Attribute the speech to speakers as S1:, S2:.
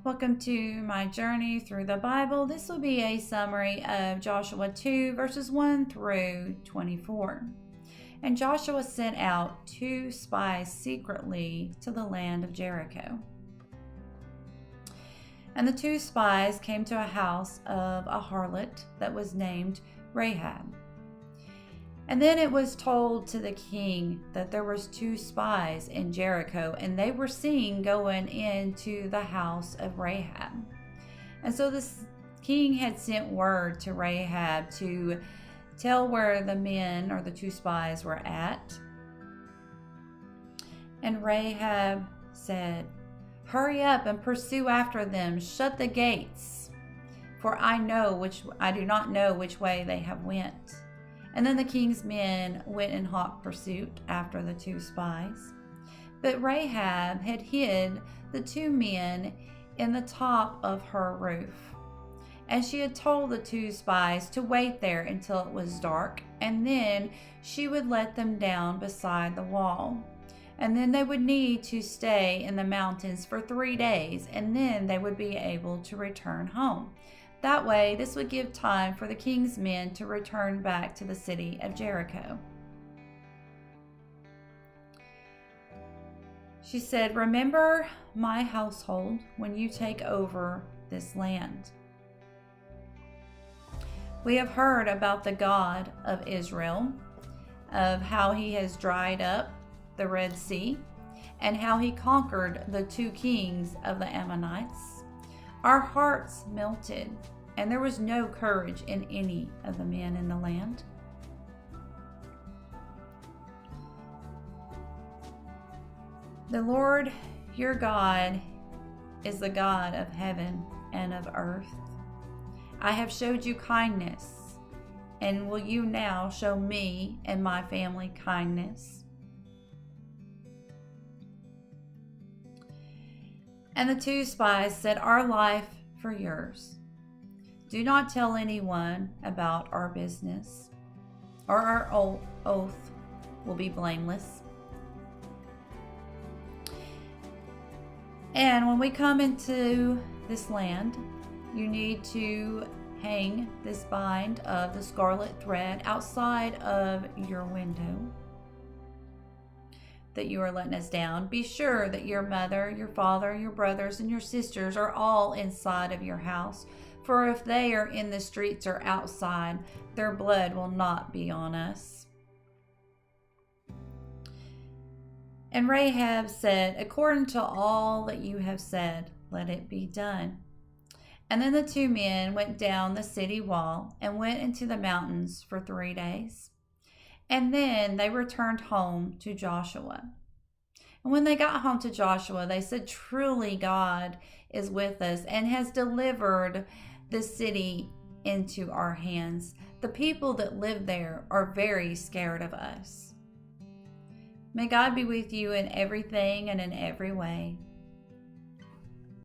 S1: Welcome to my journey through the Bible. This will be a summary of Joshua 2, verses 1 through 24. And Joshua sent out 2 spies secretly to the land of Jericho. And the 2 spies came to a house of a harlot that was named Rahab. And then it was told to the king that there was 2 spies in Jericho, and they were seen going into the house of Rahab. And so this king had sent word to Rahab to tell where the men or the 2 spies were at. And Rahab said, "Hurry up and pursue after them. Shut the gates, for I do not know which way they have went." And then the king's men went in hot pursuit after the 2 spies. But Rahab had hid the 2 men in the top of her roof. And she had told the 2 spies to wait there until it was dark, and then she would let them down beside the wall. And then they would need to stay in the mountains for 3 days, and then they would be able to return home. That way, this would give time for the king's men to return back to the city of Jericho. She said, "Remember my household when you take over this land. We have heard about the God of Israel, of how he has dried up the Red Sea, and how he conquered the 2 kings of the Ammonites. Our hearts melted, and there was no courage in any of the men in the land. The Lord your God is the God of heaven and of earth. I have showed you kindness, and will you now show me and my family kindness?" And the 2 spies said, "Our life for yours. Do not tell anyone about our business, or our oath will be blameless. And when we come into this land, you need to hang this bind of the scarlet thread outside of your window that you are letting us down. Be sure that your mother, your father, your brothers, and your sisters are all inside of your house. For if they are in the streets or outside, their blood will not be on us." And Rahab said, "According to all that you have said, let it be done." And then the 2 men went down the city wall and went into the mountains for 3 days. And then they returned home to Joshua. And when they got home to Joshua, they said, "Truly God is with us and has delivered the city into our hands. The people that live there are very scared of us." May God be with you in everything and in every way.